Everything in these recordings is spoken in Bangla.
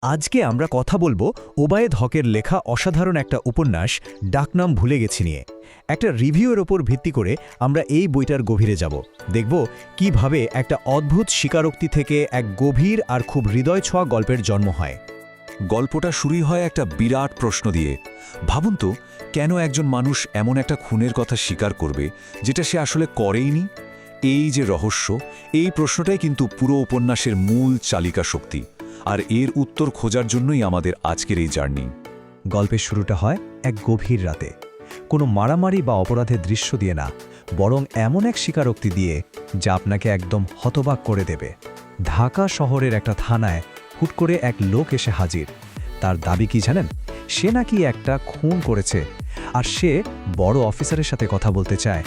আজকে আমরা কথা বলবো ওবায়েদ হকের লেখা অসাধারণ একটা উপন্যাস ডাকনাম ভুলে গেছি নিয়ে। একটা রিভিউয়ের ওপর ভিত্তি করে আমরা এই বইটার গভীরে যাব, দেখব কিভাবে একটা অদ্ভুত স্বীকারোক্তি থেকে এক গভীর আর খুব হৃদয় ছোঁয়া গল্পের জন্ম হয়। গল্পটা শুরুই হয় একটা বিরাট প্রশ্ন দিয়ে। ভাবুন তো, কেন একজন মানুষ এমন একটা খুনের কথা স্বীকার করবে যেটা সে আসলে করেইনি? এই যে রহস্য, এই প্রশ্নটাই কিন্তু পুরো উপন্যাসের মূল চালিকা শক্তি, আর এর উত্তর খোঁজার জন্যই আমাদের আজকের এই জার্নি। গল্পের শুরুটা হয় এক গভীর রাতে, কোনো মারামারি বা অপরাধের দৃশ্য দিয়ে না, বরং এমন এক স্বীকারোক্তি দিয়ে যা আপনাকে একদম হতবাক করে দেবে। ঢাকা শহরের একটা থানায় হুট করে এক লোক এসে হাজির। তার দাবি কি জানেন? সে নাকি একটা খুন করেছে, আর সে বড় অফিসারের সাথে কথা বলতে চায়।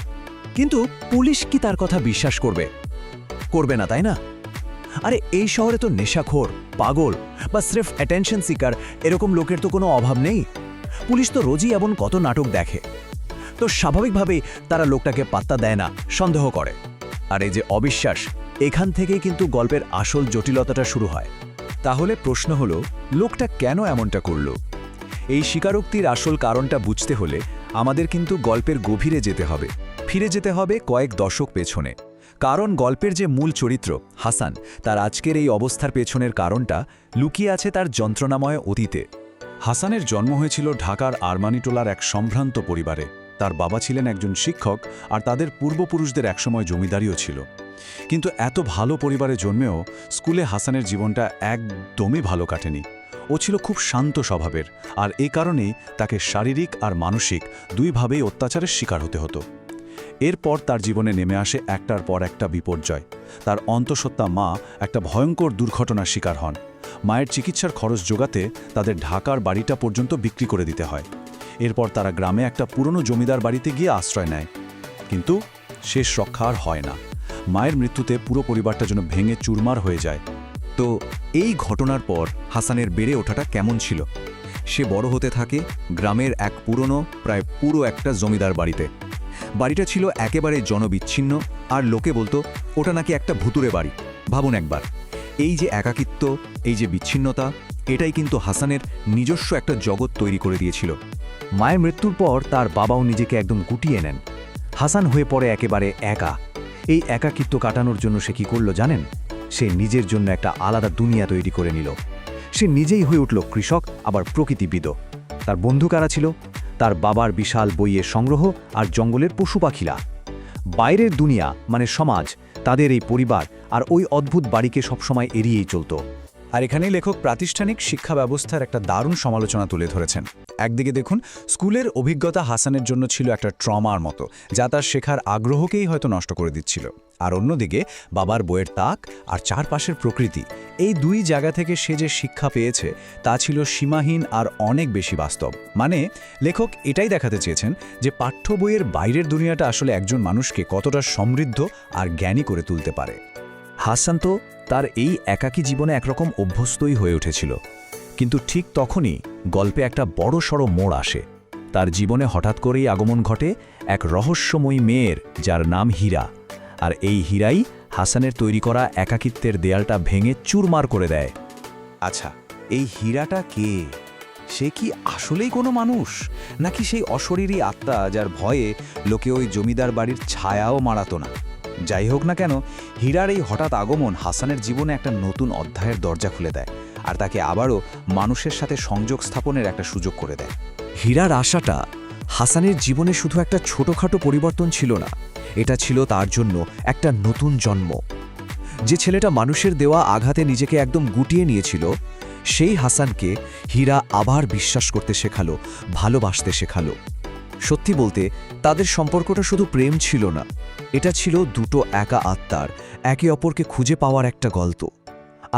কিন্তু পুলিশ কি তার কথা বিশ্বাস করবে? করবে না, তাই না? আরে এই শহরে তো নেশাখোর, পাগল বা স্রেফ অ্যাটেনশন সিকার এরকম লোকের তো কোনো অভাব নেই। পুলিশ তো রোজই এমন কত নাটক দেখে। তো স্বাভাবিকভাবেই তারা লোকটাকে পাত্তা দেয় না, সন্দেহ করে। আর এই যে অবিশ্বাস, এখান থেকেই কিন্তু গল্পের আসল জটিলতাটা শুরু হয়। তাহলে প্রশ্ন হলো, লোকটা কেন এমনটা করল? এই স্বীকারোক্তির আসল কারণটা বুঝতে হলে আমাদের কিন্তু গল্পের গভীরে যেতে হবে, ফিরে যেতে হবে কয়েক দশক পেছনে। কারণ গল্পের যে মূল চরিত্র হাসান, তার আজকের এই অবস্থার পেছনের কারণটা লুকিয়ে আছে তার যন্ত্রণাময় অতীতে। হাসানের জন্ম হয়েছিল ঢাকার আরমানিটোলার এক সম্ভ্রান্ত পরিবারে। তার বাবা ছিলেন একজন শিক্ষক, আর তাদের পূর্বপুরুষদের একসময় জমিদারিও ছিল। কিন্তু এত ভালো পরিবারে জন্মেও স্কুলে হাসানের জীবনটা একদমই ভালো কাটেনি। ও ছিল খুব শান্ত স্বভাবের, আর এই কারণেই তাকে শারীরিক আর মানসিক দুইভাবেই অত্যাচারের শিকার হতে হতো। এরপর তার জীবনে নেমে আসে একটার পর একটা বিপর্যয়। তার অন্তঃসত্ত্বা মা একটা ভয়ঙ্কর দুর্ঘটনার শিকার হন। মায়ের চিকিৎসার খরচ জোগাতে তাদের ঢাকার বাড়িটা পর্যন্ত বিক্রি করে দিতে হয়। এরপর তারা গ্রামে একটা পুরনো জমিদার বাড়িতে গিয়ে আশ্রয় নেয়। কিন্তু শেষ রক্ষা আর হয় না। মায়ের মৃত্যুতে পুরো পরিবারটা যেন ভেঙে চুরমার হয়ে যায়। তো এই ঘটনার পর হাসানের বেড়ে ওঠাটা কেমন ছিল? সে বড় হতে থাকে গ্রামের এক পুরনো, প্রায় পুরো একটা জমিদার বাড়িতে। বাড়িটা ছিল একেবারে জনবিচ্ছিন্ন, আর লোকে বলতো ওটা নাকি একটা ভুতুরে বাড়ি। ভাবুন একবার, এই যে একাকিত্ব, এই যে বিচ্ছিন্নতা, এটাই কিন্তু হাসানের নিজস্ব একটা জগৎ তৈরি করে দিয়েছিল। মায়ের মৃত্যুর পর তার বাবাও নিজেকে একদম গুটিয়ে নেন। হাসান হয়ে পড়ে একেবারে একা। এই একাকিত্ব কাটানোর জন্য সে কি করল জানেন? সে নিজের জন্য একটা আলাদা দুনিয়া তৈরি করে নিল। সে নিজেই হয়ে উঠল কৃষক, আবার প্রকৃতিবিদও। তার বন্ধু কারা ছিল? তার বাবার বিশাল বইয়ের সংগ্রহ আর জঙ্গলের পশু পাখিরা। বাইরের দুনিয়া মানে সমাজ, তাদের এই পরিবার আর ওই অদ্ভুত বাড়িকে সবসময় এড়িয়েই চলত। আর এখানেই লেখক প্রাতিষ্ঠানিক শিক্ষা ব্যবস্থার একটা দারুণ সমালোচনা তুলে ধরেছেন। একদিকে দেখুন, স্কুলের অভিজ্ঞতা হাসানের জন্য ছিল একটা ট্রমার মতো, যা তার শেখার আগ্রহকেই হয়তো নষ্ট করে দিচ্ছিল। আর অন্যদিকে বাবার বইয়ের তাক আর চারপাশের প্রকৃতি, এই দুই জায়গা থেকে সে যে শিক্ষা পেয়েছে তা ছিল সীমাহীন আর অনেক বেশি বাস্তব। মানে লেখক এটাই দেখাতে চেয়েছেন যে পাঠ্য বইয়ের বাইরের দুনিয়াটা আসলে একজন মানুষকে কতটা সমৃদ্ধ আর জ্ঞানী করে তুলতে পারে। হাসান তো তার এই একাকী জীবনে একরকম অভ্যস্তই হয়ে উঠেছিল। কিন্তু ঠিক তখনই গল্পে একটা বড়সড় মোড় আসে। তার জীবনে হঠাৎ করেই আগমন ঘটে এক রহস্যময়ী মেয়ের, যার নাম হীরা। আর এই হীরাই হাসানের তৈরি করা একাকিত্বের দেয়ালটা ভেঙে চুরমার করে দেয়। আচ্ছা, এই হীরাটা কে? সে কি আসলেই কোনো মানুষ, নাকি সেই অশরীরী আত্মা যার ভয়ে লোকে ওই জমিদার বাড়ির ছায়াও মারাতো না? যাই হোক না কেন, হীরার এই হঠাৎ আগমন হাসানের জীবনে একটা নতুন অধ্যায়ের দরজা খুলে দেয়, আর তাকে আবারও মানুষের সাথে সংযোগ স্থাপনের একটা সুযোগ করে দেয়। হীরার আশাটা হাসানের জীবনে শুধু একটা ছোটখাটো পরিবর্তন ছিল না, এটা ছিল তার জন্য একটা নতুন জন্ম। যে ছেলেটা মানুষের দেওয়া আঘাতে নিজেকে একদম গুটিয়ে নিয়েছিল, সেই হাসানকে হীরা আবার বিশ্বাস করতে শেখালো, ভালোবাসতে শেখালো। সত্যি বলতে তাদের সম্পর্কটা শুধু প্রেম ছিল না, এটা ছিল দুটো একা আত্মার একে অপরকে খুঁজে পাওয়ার একটা গল্প।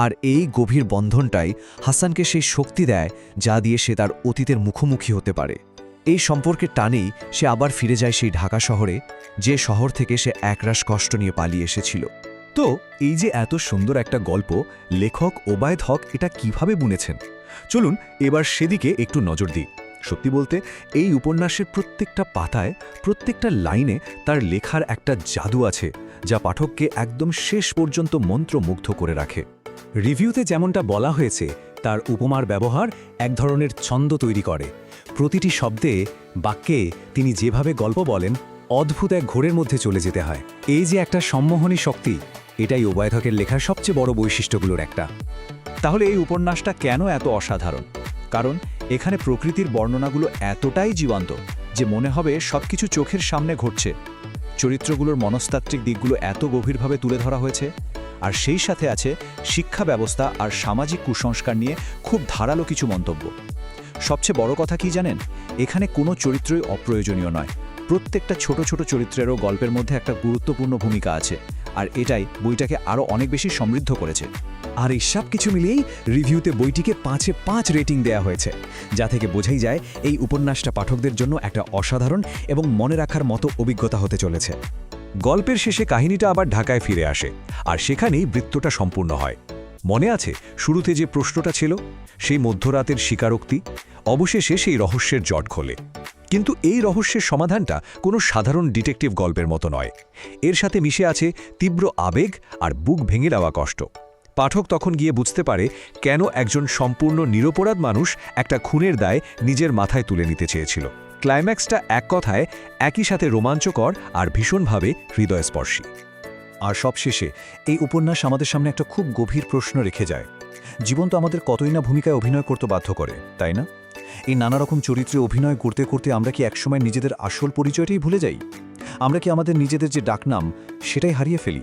আর এই গভীর বন্ধনটাই হাসানকে সেই শক্তি দেয় যা দিয়ে সে তার অতীতের মুখোমুখি হতে পারে। এই সম্পর্কের টানেই সে আবার ফিরে যায় সেই ঢাকা শহরে, যে শহর থেকে সে একরাশ কষ্ট নিয়ে পালিয়ে এসেছিল। তো এই যে এত সুন্দর একটা গল্প, লেখক ওবায়েদ হক এটা কিভাবে বুনেছেন, চলুন এবার সেদিকে একটু নজর দিই। সত্যি বলতে এই উপন্যাসের প্রত্যেকটা পাতায়, প্রত্যেকটা লাইনে তার লেখার একটা জাদু আছে, যা পাঠককে একদম শেষ পর্যন্ত মন্ত্রমুগ্ধ করে রাখে। রিভিউতে যেমনটা বলা হয়েছে তার উপমার ব্যবহার এক ধরনের ছন্দ তৈরি করে। প্রতিটি শব্দে, বাক্যে তিনি যেভাবে গল্প বলেন, অদ্ভুত এক ঘোরের মধ্যে চলে যেতে হয়। এই যে একটা সম্মোহনী শক্তি, এটাই উভয়ধকের লেখার সবচেয়ে বড় বৈশিষ্ট্যগুলোর একটা। তাহলে এই উপন্যাসটা কেন এত অসাধারণ? কারণ এখানে প্রকৃতির বর্ণনাগুলো এতটাই জীবন্ত যে মনে হবে সবকিছু চোখের সামনে ঘটছে। চরিত্রগুলোর মনস্তাত্ত্বিক দিকগুলো এত গভীরভাবে তুলে ধরা হয়েছে, আর সেই সাথে আছে শিক্ষা ব্যবস্থা আর সামাজিক কুসংস্কার নিয়ে খুব ধারালো কিছু মন্তব্য। সবচেয়ে বড় কথা কি জানেন? এখানে কোনো চরিত্রই অপ্রয়োজনীয় নয়। প্রত্যেকটা ছোট ছোট চরিত্রেরও গল্পের মধ্যে একটা গুরুত্বপূর্ণ ভূমিকা আছে, আর এটাই বইটাকে আরও অনেক বেশি সমৃদ্ধ করেছে। আর এই সব কিছু মিলিয়েই রিভিউতে বইটিকে 5-এ 5 রেটিং দেয়া হয়েছে, যা থেকে বোঝাই যায় এই উপন্যাসটা পাঠকদের জন্য একটা অসাধারণ এবং মনে রাখার মতো অভিজ্ঞতা হতে চলেছে। গল্পের শেষে কাহিনীটা আবার ঢাকায় ফিরে আসে, আর সেখানেই বৃত্তটা সম্পূর্ণ হয়। মনে আছে শুরুতে যে প্রশ্নটা ছিল, সেই মধ্যরাতের স্বীকারোক্তি, অবশেষে সেই রহস্যের জট খোলে। কিন্তু এই রহস্যের সমাধানটা কোনো সাধারণ ডিটেকটিভ গল্পের মতো নয়। এর সাথে মিশে আছে তীব্র আবেগ আর বুক ভেঙে দেওয়া কষ্ট। পাঠক তখন গিয়ে বুঝতে পারে কেন একজন সম্পূর্ণ নিরপরাধ মানুষ একটা খুনের দায় নিজের মাথায় তুলে নিতে চেয়েছিল। ক্লাইম্যাক্সটা এক কথায় একই সাথে রোমাঞ্চকর আর ভীষণভাবে হৃদয়স্পর্শী। আর সবশেষে এই উপন্যাস আমাদের সামনে একটা খুব গভীর প্রশ্ন রেখে যায়। জীবন তো আমাদের কতই না ভূমিকায় অভিনয় করতে বাধ্য করে, তাই না? এই নানা রকম চরিত্রে অভিনয় করতে করতে আমরা কি একসময় নিজেদের আসল পরিচয়টাই ভুলে যাই? আমরা কি আমাদের নিজেদের যে ডাকনাম সেটাই হারিয়ে ফেলি?